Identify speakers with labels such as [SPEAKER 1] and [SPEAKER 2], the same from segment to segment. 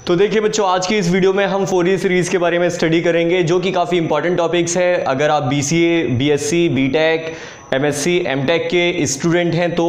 [SPEAKER 1] तो देखिए बच्चों, आज की इस वीडियो में हम फोरियर सीरीज़ के बारे में स्टडी करेंगे, जो कि काफ़ी इंपॉर्टेंट टॉपिक्स है। अगर आप BCA, BSc, BTech, MSc, MTech के स्टूडेंट हैं तो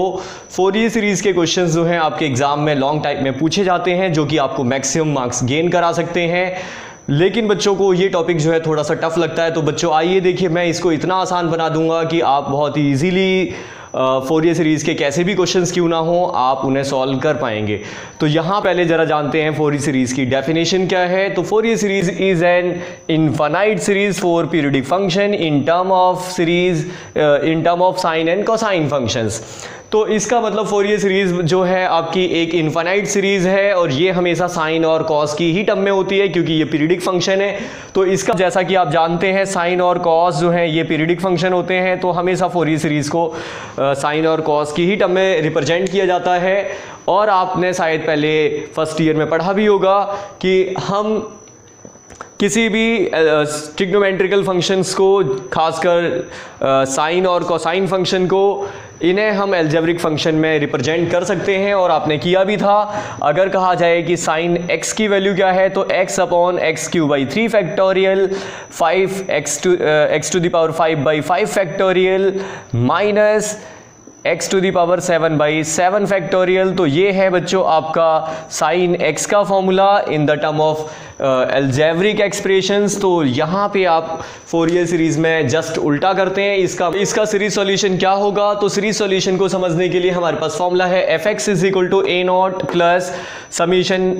[SPEAKER 1] फोरियर सीरीज़ के क्वेश्चंस जो हैं आपके एग्जाम में लॉन्ग टाइप में पूछे जाते हैं, जो कि आपको मैक्सिमम मार्क्स गेन करा सकते हैं। लेकिन बच्चों को ये टॉपिक जो है थोड़ा सा टफ लगता है, तो बच्चों आइए देखिए, मैं इसको इतना आसान बना दूंगा कि आप बहुत ही ईजीली फोरियर सीरीज़ के कैसे भी क्वेश्चंस क्यों ना हो, आप उन्हें सॉल्व कर पाएंगे। तो यहाँ पहले जरा जानते हैं फोरियर सीरीज़ की डेफिनेशन क्या है। तो Fourier series is an infinite series for periodic function in term of sine and cosine functions. तो इसका मतलब फोरियर सीरीज जो है आपकी एक इनफाइनाइट सीरीज है, और ये हमेशा साइन और कॉस की ही टर्म में होती है, क्योंकि ये पीरियोडिक फंक्शन है। तो इसका जैसा कि आप जानते हैं, साइन और कॉस जो है ये पीरियोडिक फंक्शन होते हैं, तो हमेशा फोरियर सीरीज को साइन और कॉस की ही टर्म में रिप्रेजेंट किया जाता है। और आपने शायद पहले फर्स्ट ईयर में पढ़ा भी होगा कि हम किसी भी ट्रिग्नोमेट्रिकल फंक्शंस को, खासकर साइन और कोसाइन फंक्शन को, इन्हें हम अलजेब्रिक फंक्शन में रिप्रेजेंट कर सकते हैं, और आपने किया भी था। अगर कहा जाए कि साइन x की वैल्यू क्या है, तो x upon x cube by 3 factorial 5x to the power 5 by 5 factorial minus x to the power 7 by 7 factorial. तो ये है बच्चों आपका साइन x का formula in the term of algebraic expressions. तो यहाँ पे आप फोरियर सीरीज में जस्ट उल्टा करते हैं। इसका सीरीज सॉल्यूशन क्या होगा, तो सीरीज सॉल्यूशन को समझने के लिए हमारे पास फॉर्मूला है fx is equal to a not plus summation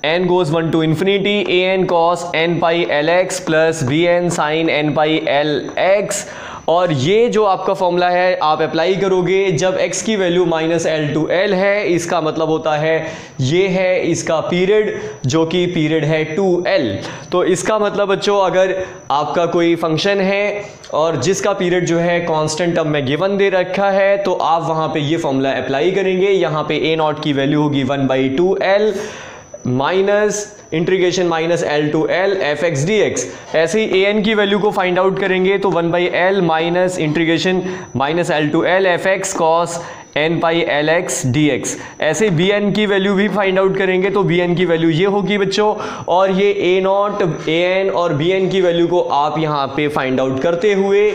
[SPEAKER 1] n goes 1 to infinity an cos n pi lx plus bn sin n pi lx। और ये जो आपका फॉर्मूला है आप अप्लाई करोगे जब x की वैल्यू -l to l है। इसका मतलब होता है ये है इसका पीरियड, जो कि पीरियड है 2l। तो इसका मतलब बच्चों, अगर आपका कोई फंक्शन है और जिसका पीरियड जो है कांस्टेंट टर्म में गिवन दे रखा है, तो आप वहां पे ये फॉर्मूला अप्लाई करेंगे। यहाँ पे a नॉट की वैल्यू होगी 1/2l minus integration minus l to l fx dx। ऐसे ही an की वैल्यू को फाइंड आउट करेंगे तो 1/l minus integration minus l to l fx cos n pi lx dx। ऐसे bn की वैल्यू भी फाइंड आउट करेंगे तो bn की वैल्यू ये होगी बच्चों, और ये a नॉट an और bn की वैल्यू को आप यहाँ पे फाइंड आउट करते हुए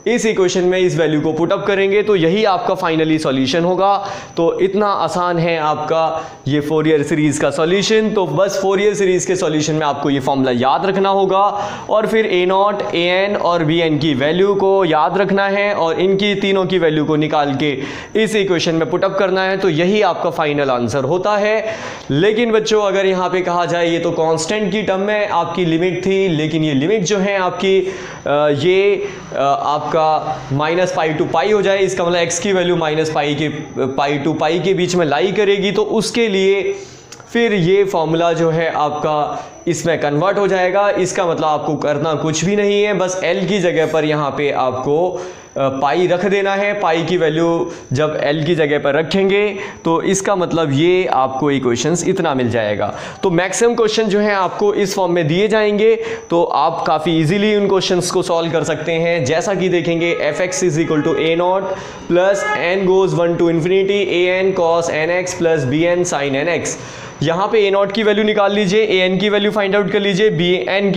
[SPEAKER 1] इस इक्वेशन में इस वैल्यू को पुट अप करेंगे, तो यही आपका फाइनली सॉल्यूशन होगा। तो इतना आसान है आपका ये फोरियर सीरीज का सॉल्यूशन। तो बस फोरियर सीरीज के सॉल्यूशन में आपको ये फॉर्मूला याद रखना होगा, और फिर a नॉट an और bn की वैल्यू को याद रखना है, और इनकी तीनों की वैल्यू को निकाल के इस इक्वेशन में पुट अप करना है। तो यही आपका फाइनल आंसर होता है। लेकिन बच्चों, अगर यहाँ पे कहा जाए ये तो कांस्टेंट की टर्म में आपकी लिमिट थी, लेकिन ये लिमिट जो है आपकी ये आपका -π to π हो जाए। इसका मतलब x की वैल्यू -π to π के बीच में लाई करेगी, तो उसके लिए फिर ये फॉर्मूला जो है आपका इसमें कन्वर्ट हो जाएगा। इसका मतलब आपको करना कुछ भी नहीं है, बस l की जगह पर यहाँ पे आपको पाई रख देना है। पाई की वैल्यू जब l की जगह पर रखेंगे तो इसका मतलब ये आपको इक्वेशंस इतना मिल जाएगा। तो मैक्सिमम क्वेश्चन जो है आपको इस फॉर्म में दिए जाएंगे, तो आप काफ़ी इजीली उन क्वेश्चंस को सॉल्व कर सकते हैं। जैसा कि देखेंगे fx is equal to a not plus n goes 1 to infinity an cos nx plus bn sin nx। यहाँ पे a नॉट की वैल्यू निकाल लीजिए, an की वैल्यू फाइंड आउट कर लीजिए, bn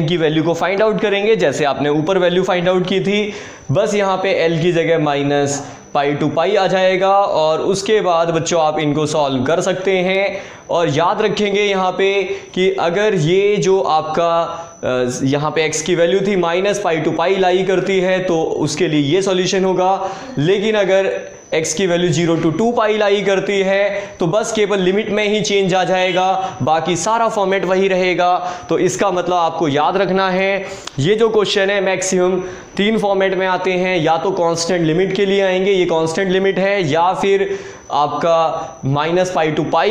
[SPEAKER 1] की वैल्यू को फाइंड आउट करेंगे जैसे आपने ऊपर वैल्यू फाइंड आउट की थी। बस यहाँ पे l की जगह -π to π आ जाएगा, और उसके बाद बच्चों आप इनको सॉल्व कर सकते हैं। और याद रखेंगे यहाँ पे कि अगर ये जो आपका यहाँ पे x की वैल्यू थी -π to π लाई करती है, तो उसके लिए ये सॉल्यूशन होगा। लेकिन अगर x की वैल्यू 0 to 2π लाई करती है, तो बस केवल लिमिट में ही चेंज आ जाएगा, बाकी सारा फॉर्मेट वही रहेगा। तो इसका मतलब आपको याद रखना है, ये जो क्वेश्चन है मैक्सिमम 3 फॉर्मेट में आते हैं। या तो कांस्टेंट लिमिट के लिए आएंगे, ये कांस्टेंट लिमिट है, या फिर आपका -π to π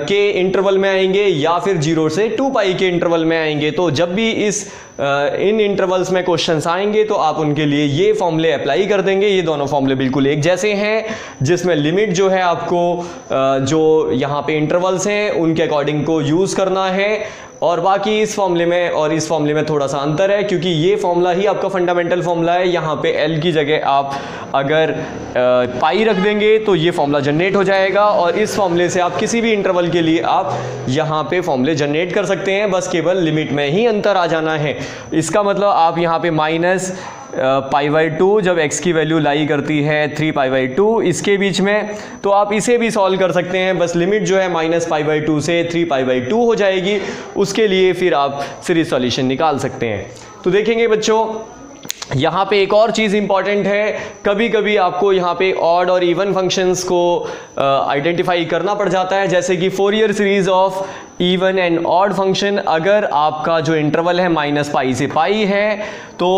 [SPEAKER 1] के इंटरवल में आएंगे, या फिर 0 से 2π के इंटरवल में आएंगे। तो जब भी इस इन इंटरवल्स में क्वेश्चंस आएंगे तो आप उनके लिए ये फॉर्मूले अप्लाई कर देंगे। ये दोनों फॉर्मूले बिल्कुल एक जैसे हैं, जिसमें लिमिट जो है आपको जो यहाँ पे इंटरवल्स हैं उनके अकॉर्डिंग को यूज़ करना है, और बाकी इस फॉर्मूले में और इस फॉर्मूले में थोड़ा सा अंतर है, क्योंकि ये फॉर्मूला ही आपका फंडामेंटल फॉर्मूला है। यहाँ पे एल की जगह आप अगर पाई रख देंगे तो ये फॉर्मूला जनरेट हो जाएगा, और इस फॉर्मूले से आप किसी भी इंटरवल के लिए आप यहाँ पे फॉर्मूले जनरेट कर सकते हैं, बस केवल लिमिट में ही अंतर आ जाना है। इसका मतलब आप यहाँ पे माइनस π/2 जब x की वैल्यू लाई करती है 3π/2 इसके बीच में, तो आप इसे भी सॉल्व कर सकते हैं, बस लिमिट जो है -π/2 से 3π/2 हो जाएगी। उसके लिए फिर आप सीरीज सॉल्यूशन निकाल सकते हैं। तो देखेंगे बच्चों, यहाँ पे एक और चीज़ इंपॉर्टेंट है, कभी कभी आपको यहाँ पे ऑड और इवन फंक्शंस को आइडेंटिफाई करना पड़ जाता है, जैसे कि Fourier series of even and odd function. अगर आपका जो इंटरवल है -π से π है, तो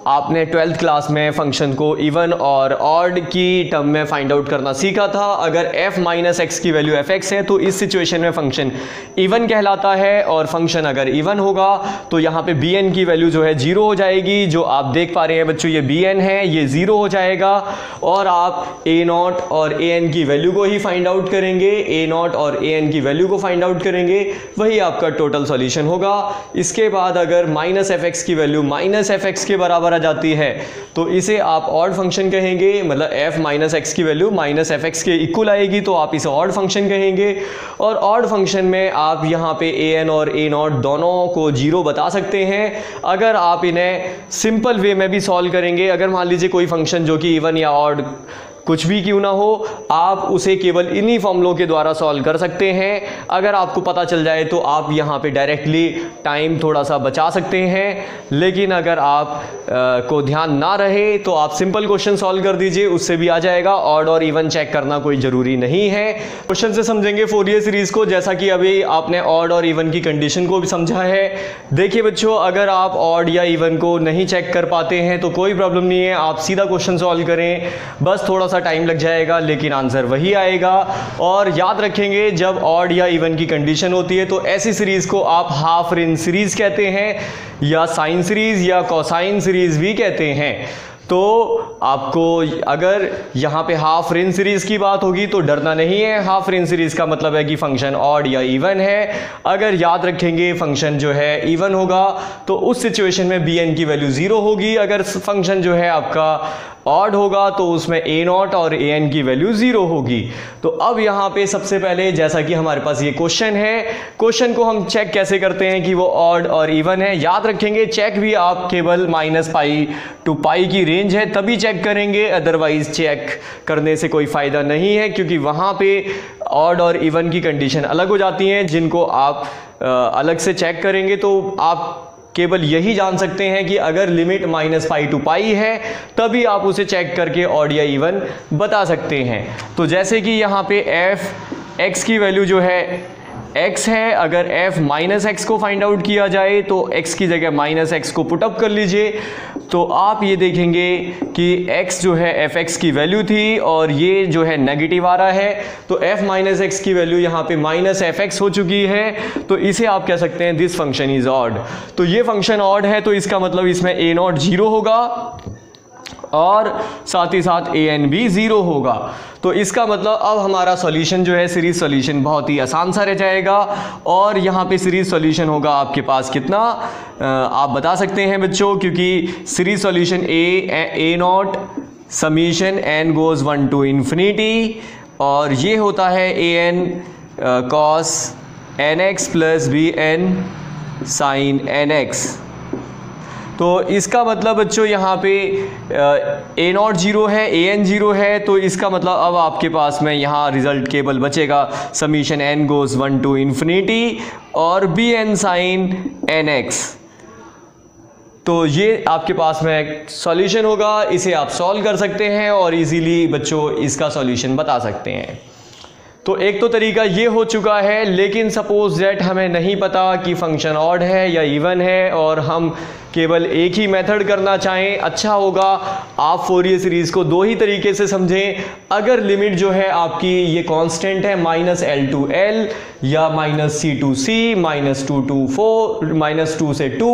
[SPEAKER 1] आपने 12th क्लास में फंक्शन को इवन और ऑड की टर्म में फाइंड आउट करना सीखा था। अगर f माइनस एक्स की वैल्यू fx है तो इस सिचुएशन में फंक्शन इवन कहलाता है, और फंक्शन अगर इवन होगा तो यहाँ पे bn की वैल्यू जो है 0 हो जाएगी। जो आप देख पा रहे हैं बच्चों, ये bn है, ये 0 हो जाएगा, और आप a0 और an की वैल्यू को ही फाइंड आउट करेंगे, a0 और an की वैल्यू को फाइंड आउट करेंगे, वही आपका टोटल सॉल्यूशन होगा। इसके बाद अगर -fx की वैल्यू -fx के बराबर आ जाती है तो इसे आप ऑड फंक्शन कहेंगे, मतलब f माइनस एक्स की वैल्यू -fx के इक्वल आएगी तो आप इसे ऑड फंक्शन कहेंगे। और ऑड फंक्शन में आप यहाँ पे an और a0 दोनों को 0 बता सकते हैं। अगर आप इन्हें सिंपल वे में भी सॉल्व करेंगे, अगर मान लीजिए कोई फंक्शन जो कि इवन या ऑड कुछ भी क्यों ना हो, आप उसे केवल इन्हीं फॉर्मूलों के द्वारा सॉल्व कर सकते हैं। अगर आपको पता चल जाए तो आप यहाँ पे डायरेक्टली टाइम थोड़ा सा बचा सकते हैं, लेकिन अगर आप को ध्यान ना रहे तो आप सिंपल क्वेश्चन सॉल्व कर दीजिए, उससे भी आ जाएगा। ऑड और इवन चेक करना कोई ज़रूरी नहीं है। क्वेश्चन से समझेंगे फोरियर सीरीज़ को, जैसा कि अभी आपने ऑड और इवन की कंडीशन को भी समझा है। देखिए बच्चों, अगर आप ऑड या इवन को नहीं चेक कर पाते हैं तो कोई प्रॉब्लम नहीं है, आप सीधा क्वेश्चन सॉल्व करें, बस थोड़ा टाइम लग जाएगा लेकिन आंसर वही आएगा। और याद रखेंगे, जब ऑड या इवन की कंडीशन होती है तो ऐसी सीरीज को आप हाफ रेंज सीरीज कहते हैं, या साइन सीरीज या कोसाइन सीरीज भी कहते हैं। तो आपको अगर यहाँ पे हाफ रेंज सीरीज की बात होगी तो डरना नहीं है। हाफ रेंज सीरीज का मतलब है कि फंक्शन ऑड या इवन है। अगर याद रखेंगे फंक्शन जो है इवन होगा तो उस सिचुएशन में bn की वैल्यू 0 होगी। अगर फंक्शन जो है आपका ऑड होगा तो उसमें a0 और an की वैल्यू 0 होगी। तो अब यहाँ पे सबसे पहले, जैसा कि हमारे पास ये क्वेश्चन है, क्वेश्चन को हम चेक कैसे करते हैं कि वो ऑड और इवन है। याद रखेंगे, चेक भी आप केवल -π to π की रेंज है तभी चेक करेंगे, अदरवाइज चेक करने से कोई फ़ायदा नहीं है, क्योंकि वहाँ पे ऑड और इवन की कंडीशन अलग हो जाती हैं, जिनको आप अलग से चेक करेंगे। तो आप केवल यही जान सकते हैं कि अगर लिमिट -π to π है तभी आप उसे चेक करके ऑड या इवन बता सकते हैं। तो जैसे कि यहाँ पे f(x) की वैल्यू जो है x है, अगर f माइनस एक्स को फाइंड आउट किया जाए तो x की जगह -x को पुटअप कर लीजिए, तो आप ये देखेंगे कि x जो है fx की वैल्यू थी और ये जो है नेगेटिव आ रहा है, तो f माइनस एक्स की वैल्यू यहाँ पे -fx हो चुकी है। तो इसे आप कह सकते हैं दिस फंक्शन इज ऑड। तो ये फंक्शन ऑड है तो इसका मतलब इसमें a0 0 होगा और साथ ही साथ an भी 0 होगा। तो इसका मतलब अब हमारा सॉल्यूशन जो है सीरीज सॉल्यूशन बहुत ही आसान सा रह जाएगा। और यहाँ पे सीरीज सॉल्यूशन होगा आपके पास कितना, आप बता सकते हैं बच्चों, क्योंकि series solution a0 summation n goes 1 to infinity, और ये होता है an cos nx plus bn sin nx। तो इसका मतलब बच्चों यहाँ पे a0 0 है, an 0 है, तो इसका मतलब अब आपके पास में यहाँ रिजल्ट केवल बचेगा summation n goes 1 to infinity और bn sin nx। तो ये आपके पास में सॉल्यूशन होगा, इसे आप सॉल्व कर सकते हैं और इजीली बच्चों इसका सॉल्यूशन बता सकते हैं। तो एक तो तरीका ये हो चुका है, लेकिन सपोज दैट हमें नहीं पता कि फंक्शन ऑड है या इवन है और हम केवल एक ही मेथड करना चाहें, अच्छा होगा आप फोरियर सीरीज को दो ही तरीके से समझें। अगर लिमिट जो है आपकी ये कांस्टेंट है -L to L या -C to C, -2 to 4, -2 से 2,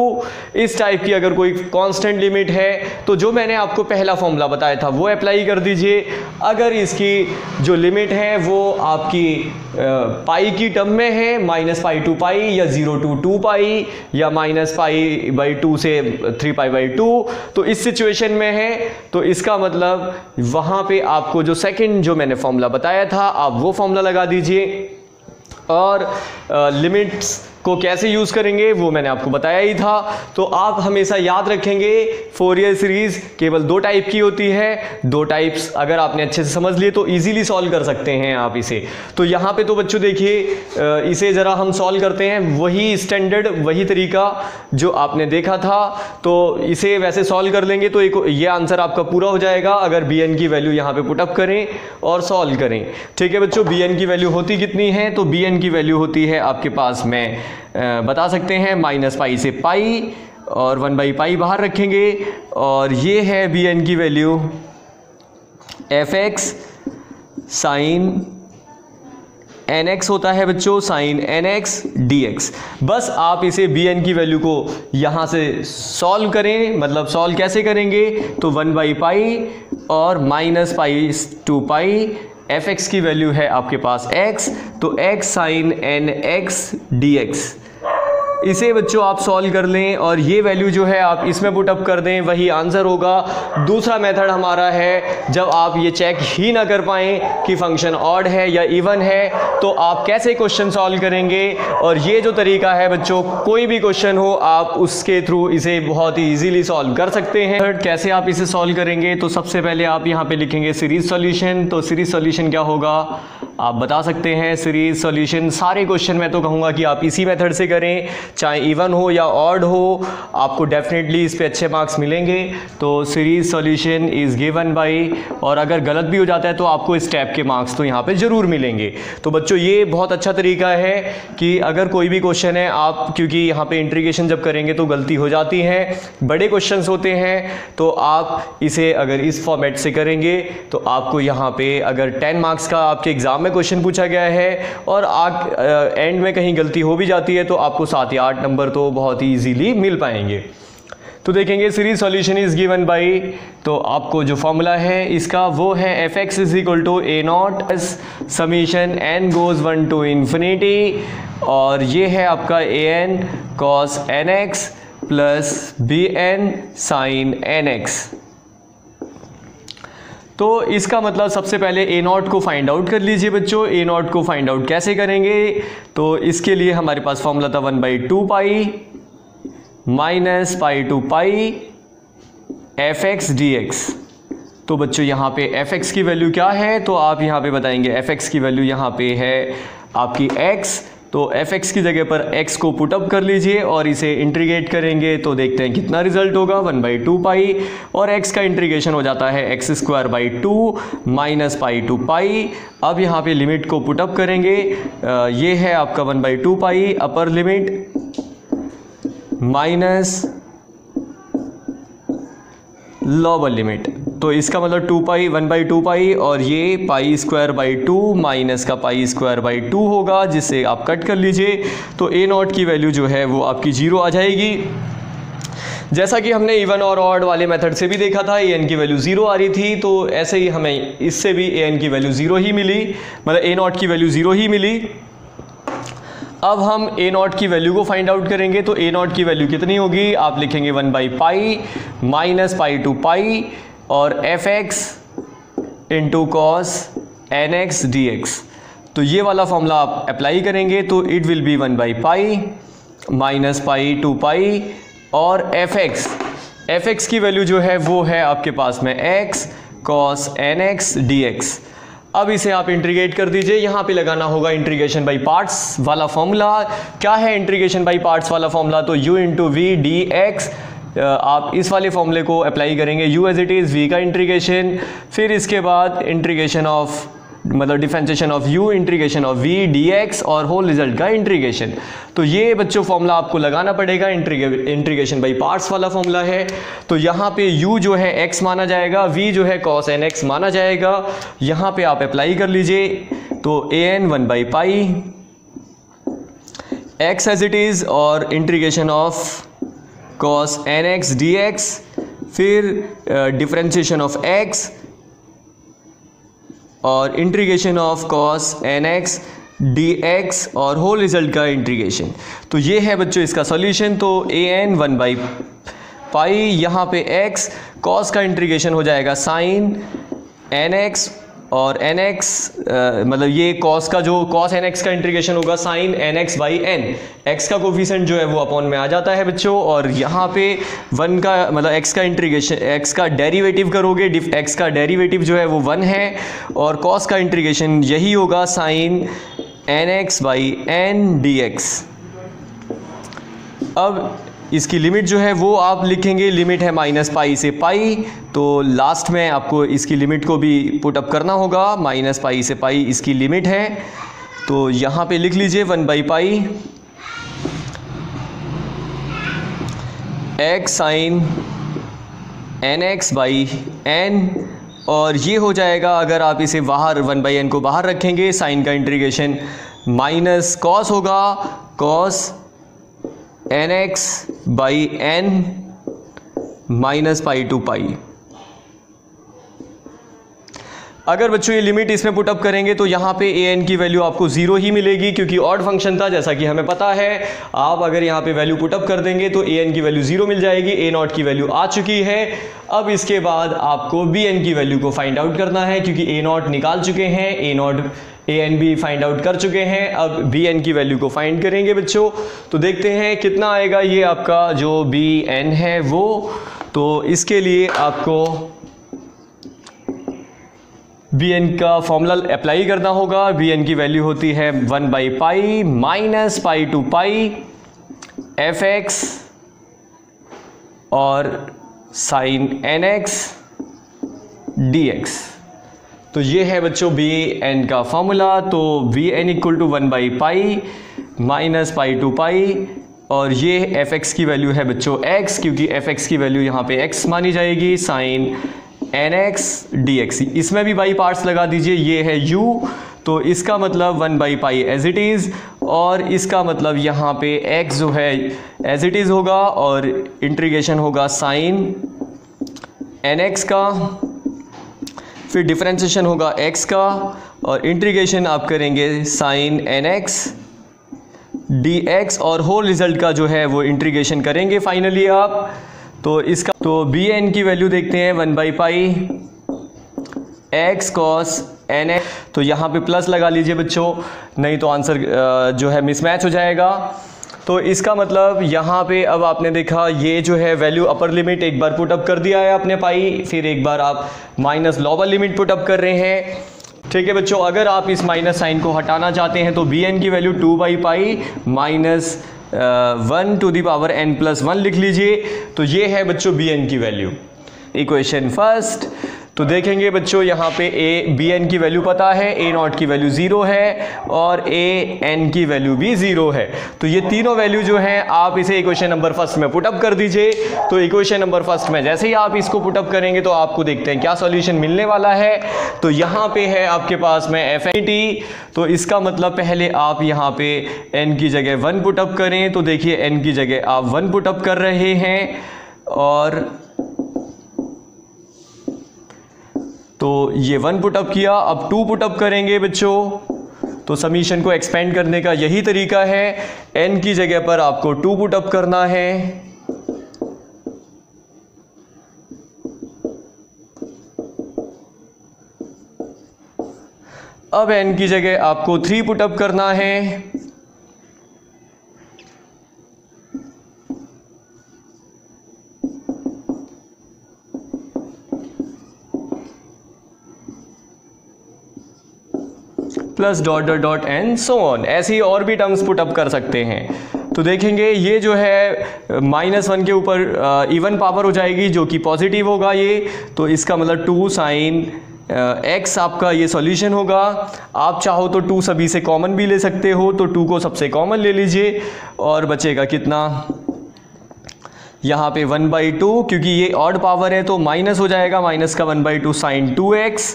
[SPEAKER 1] इस टाइप की अगर कोई कांस्टेंट लिमिट है तो जो मैंने आपको पहला फॉर्मूला बताया था वो अप्लाई कर दीजिए। अगर इसकी जो लिमिट है वो आपकी पाई की टर्म में है, -π to π या 0 to 2π या -π/2 से 3π/2, तो इस सिचुएशन में है तो इसका मतलब वहां पे आपको जो सेकंड जो मैंने फॉर्मूला बताया था आप वो फॉर्मूला लगा दीजिए। और लिमिट्स को कैसे यूज़ करेंगे वो मैंने आपको बताया ही था। तो आप हमेशा याद रखेंगे फोरियर सीरीज केवल दो टाइप की होती है। दो टाइप्स अगर आपने अच्छे से समझ लिए तो इजीली सॉल्व कर सकते हैं आप इसे। तो यहाँ पे तो बच्चों देखिए इसे ज़रा हम सॉल्व करते हैं, वही स्टैंडर्ड वही तरीका जो आपने देखा था। तो इसे वैसे सॉल्व कर लेंगे तो ये आंसर आपका पूरा हो जाएगा अगर bn की वैल्यू यहाँ पे पुटअप करें और सॉल्व करें। ठीक है बच्चों, bn की वैल्यू होती कितनी है? तो bn की वैल्यू होती है आपके पास में बता सकते हैं -π से π और 1/π बाहर रखेंगे और ये है bn की वैल्यू fx sin nx होता है बच्चों, sin nx dx। बस आप इसे bn की वैल्यू को यहाँ से सॉल्व करें। मतलब सॉल्व कैसे करेंगे? तो 1/π और -π to π, fx की वैल्यू है आपके पास x, तो x sin nx dx। इसे बच्चों आप सॉल्व कर लें और ये वैल्यू जो है आप इसमें पुटअप कर दें, वही आंसर होगा। दूसरा मेथड हमारा है जब आप ये चेक ही ना कर पाएँ कि फंक्शन ऑड है या इवन है तो आप कैसे क्वेश्चन सॉल्व करेंगे। और ये जो तरीका है बच्चों, कोई भी क्वेश्चन हो आप उसके थ्रू इसे बहुत ही ईजीली सॉल्व कर सकते हैं। कैसे आप इसे सॉल्व करेंगे? तो सबसे पहले आप यहाँ पे लिखेंगे सीरीज सॉल्यूशन। तो सीरीज सॉल्यूशन क्या होगा आप बता सकते हैं। सीरीज सॉल्यूशन सारे क्वेश्चन मैं तो कहूँगा कि आप इसी मेथड से करें, चाहे इवन हो या ऑड हो, आपको डेफिनेटली इस पे अच्छे मार्क्स मिलेंगे। तो series solution is given bye, और अगर गलत भी हो जाता है तो आपको इस टाइप के मार्क्स तो यहाँ पे ज़रूर मिलेंगे। तो बच्चों ये बहुत अच्छा तरीका है कि अगर कोई भी क्वेश्चन है आप, क्योंकि यहाँ पे इंटीग्रेशन जब करेंगे तो गलती हो जाती है, बड़े क्वेश्चन होते हैं, तो आप इसे अगर इस फॉर्मेट से करेंगे तो आपको यहाँ पे अगर 10 मार्क्स का आपके एग्जाम में क्वेश्चन पूछा गया है और एंड में कहीं गलती हो भी जाती है तो आपको 7 या 8 नंबर तो बहुत ही इजीली मिल पाएंगे। तो देखेंगे series solution is given by, तो आपको जो फॉर्मूला है इसका वो है fx is equal to a0 summation n goes 1 to infinity, और ये है आपका an cos nx plus bn sin nx। तो इसका मतलब सबसे पहले a0 को फाइंड आउट कर लीजिए बच्चों। a0 को फाइंड आउट कैसे करेंगे? तो इसके लिए हमारे पास फॉर्मूला था 1/2π माइनस π to π fx dx। तो बच्चों यहाँ पे fx की वैल्यू क्या है? तो आप यहाँ पे बताएंगे fx की वैल्यू यहाँ पे है आपकी x, तो fx की जगह पर x को पुटअप कर लीजिए और इसे इंटीग्रेट करेंगे तो देखते हैं कितना रिजल्ट होगा 1/2π, और x का इंटीग्रेशन हो जाता है x² माइनस π to π। अब यहाँ पे लिमिट को पुटअप करेंगे, ये है आपका 1/2π upper limit minus lower limit, तो इसका मतलब 2π 1/2π और ये π²/2 माइनस का π²/2 होगा, जिससे आप कट कर लीजिए तो a0 की वैल्यू जो है वो आपकी 0 आ जाएगी। जैसा कि हमने इवन और ऑड वाले मेथड से भी देखा था an की वैल्यू 0 आ रही थी, तो ऐसे ही हमें इससे भी an की वैल्यू 0 ही मिली, मतलब a0 की वैल्यू 0 ही मिली। अब हम a0 की वैल्यू को फाइंड आउट करेंगे, तो a0 की वैल्यू कितनी होगी? आप लिखेंगे 1/π माइनस π to π और fx into cos nx dx। तो ये वाला फॉर्मूला आप अप्लाई करेंगे तो it will be 1/π minus π to π और fx की वैल्यू जो है वो है आपके पास में x cos nx dx। अब इसे आप इंटीग्रेट कर दीजिए, यहाँ पे लगाना होगा इंटीग्रेशन बाय पार्ट्स वाला फॉर्मूला। क्या है इंटीग्रेशन बाय पार्ट्स वाला फॉर्मूला? तो u into v d x. आप इस वाले फॉर्मूले को अप्लाई करेंगे u as it is, v का इंटीग्रेशन, फिर इसके बाद इंटीग्रेशन ऑफ मतलब differentiation of u integration of v dx और होल रिजल्ट का इंटीग्रेशन। तो ये बच्चों फॉर्मूला आपको लगाना पड़ेगा, इंटीग्रेशन बाई पार्ट्स वाला फॉर्मूला है। तो यहाँ पे u जो है x माना जाएगा, v जो है cos nx माना जाएगा। यहाँ पे आप अप्लाई कर लीजिए, तो an 1 by pi x as it is और integration of cos nx dx, फिर डिफरेंशिएशन ऑफ x और integration of cos nx dx और होल रिजल्ट का इंटीग्रेशन। तो ये है बच्चों इसका सॉल्यूशन। तो an 1 बाई पाई, यहाँ पे x cos का इंटीग्रेशन हो जाएगा sin nx और nx मतलब ये cos का जो cos nx का इंटीग्रेशन होगा sin nx by n, x का कोफिशिएंट जो है वो अपॉन में आ जाता है बच्चों। और यहाँ पे 1 का मतलब x का इंटीग्रेशन, x का डेरिवेटिव करोगे, x का डेरिवेटिव जो है वो 1 है और cos का इंटीग्रेशन यही होगा sin nx by n dx। अब इसकी लिमिट जो है वो आप लिखेंगे, लिमिट है माइनस पाई से पाई, तो लास्ट में आपको इसकी लिमिट को भी पुट अप करना होगा। माइनस पाई से पाई इसकी लिमिट है, तो यहाँ पे लिख लीजिए 1 by pi x sine nx by n, और ये हो जाएगा अगर आप इसे बाहर 1 बाई n को बाहर रखेंगे, साइन का इंटीग्रेशन माइनस कॉस होगा, cos nx by n minus pi to pi. अगर बच्चों ये लिमिट इसमें पुटअप करेंगे तो यहाँ पे an की वैल्यू आपको 0 ही मिलेगी, क्योंकि ऑड फंक्शन था जैसा कि हमें पता है। आप अगर यहाँ पे वैल्यू पुटअप कर देंगे तो an की वैल्यू 0 मिल जाएगी, a0 की वैल्यू आ चुकी है। अब इसके बाद आपको bn की वैल्यू को फाइंड आउट करना है, क्योंकि a0 निकाल चुके हैं, a0 an भी फाइंड आउट कर चुके हैं। अब bn की वैल्यू को फाइंड करेंगे बच्चों, तो देखते हैं कितना आएगा ये आपका जो bn है वो। तो इसके लिए आपको bn का फॉर्मूला अप्लाई करना होगा। bn की वैल्यू होती है 1 by pi minus pi to pi fx और साइन nx dx। तो ये है बच्चों bn का फॉर्मूला। तो bn equal to 1 by pi minus pi to pi, और ये fx की वैल्यू है बच्चों x, क्योंकि fx की वैल्यू यहाँ पे x मानी जाएगी, साइन nx dx। इसमें भी बाई पार्ट्स लगा दीजिए, ये है u, तो इसका मतलब 1 by pi as it is, और इसका मतलब यहाँ पे x जो है एज इट इज़ होगा, और इंटीग्रेशन होगा साइन nx का, फिर डिफरेंशिएशन होगा x का, और इंटीग्रेशन आप करेंगे साइन nx dx, और होल रिजल्ट का जो है वो इंटीग्रेशन करेंगे फाइनली आप। तो इसका तो bn की वैल्यू देखते हैं 1 by pi x cos nx, तो यहाँ पे प्लस लगा लीजिए बच्चों, नहीं तो आंसर जो है मिसमैच हो जाएगा। तो इसका मतलब यहाँ पे अब आपने देखा ये जो है वैल्यू अपर लिमिट एक बार पुट अप कर दिया है आपने पाई, फिर एक बार आप minus lower limit put up कर रहे हैं। ठीक है बच्चों, अगर आप इस माइनस साइन को हटाना चाहते हैं तो bn की value 2 by pi minus 1 to the power n plus 1 लिख लीजिए। तो ये है बच्चों bn की वैल्यू, इक्वेशन फर्स्ट। तो देखेंगे बच्चों यहाँ पे bn की वैल्यू पता है, a0 की वैल्यू 0 है और an की वैल्यू भी 0 है। तो ये तीनों वैल्यू जो हैं आप इसे इक्वेशन नंबर फर्स्ट में पुटअप कर दीजिए। तो इक्वेशन नंबर फर्स्ट में जैसे ही आप इसको पुटअप करेंगे तो आपको देखते हैं क्या सॉल्यूशन मिलने वाला है। तो यहाँ पे है आपके पास में f(t), तो इसका मतलब पहले आप यहाँ पे n की जगह 1 पुटअप करें। तो देखिए n की जगह आप 1 पुटअप कर रहे हैं, और तो ये 1 पुटअप किया, अब 2 पुटअप करेंगे बच्चों। तो समीशन को एक्सपेंड करने का यही तरीका है, n की जगह पर आपको 2 पुटअप करना है। अब n की जगह आपको 3 पुटअप करना है। Plus dot dot dot and so on, ऐसे ही और भी टर्म्स पुटअप कर सकते हैं। तो देखेंगे ये जो है -1 के ऊपर इवन पावर हो जाएगी जो कि पॉजिटिव होगा ये, तो इसका मतलब 2 साइन x आपका ये सॉल्यूशन होगा। आप चाहो तो 2 सभी से कॉमन भी ले सकते हो, तो 2 को सबसे कॉमन ले लीजिए और बचेगा कितना, यहाँ पे 1/2, क्योंकि ये ऑड पावर है तो माइनस हो जाएगा, माइनस का 1/2 साइन 2x,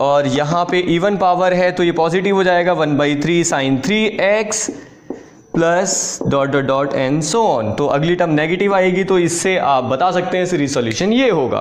[SPEAKER 1] और यहाँ पे इवन पावर है तो ये पॉजिटिव हो जाएगा 1/3 sine 3x plus dot dot dot and so on. तो अगली टर्म नेगेटिव आएगी, तो इससे आप बता सकते हैं सीरीज सॉल्यूशन ये होगा।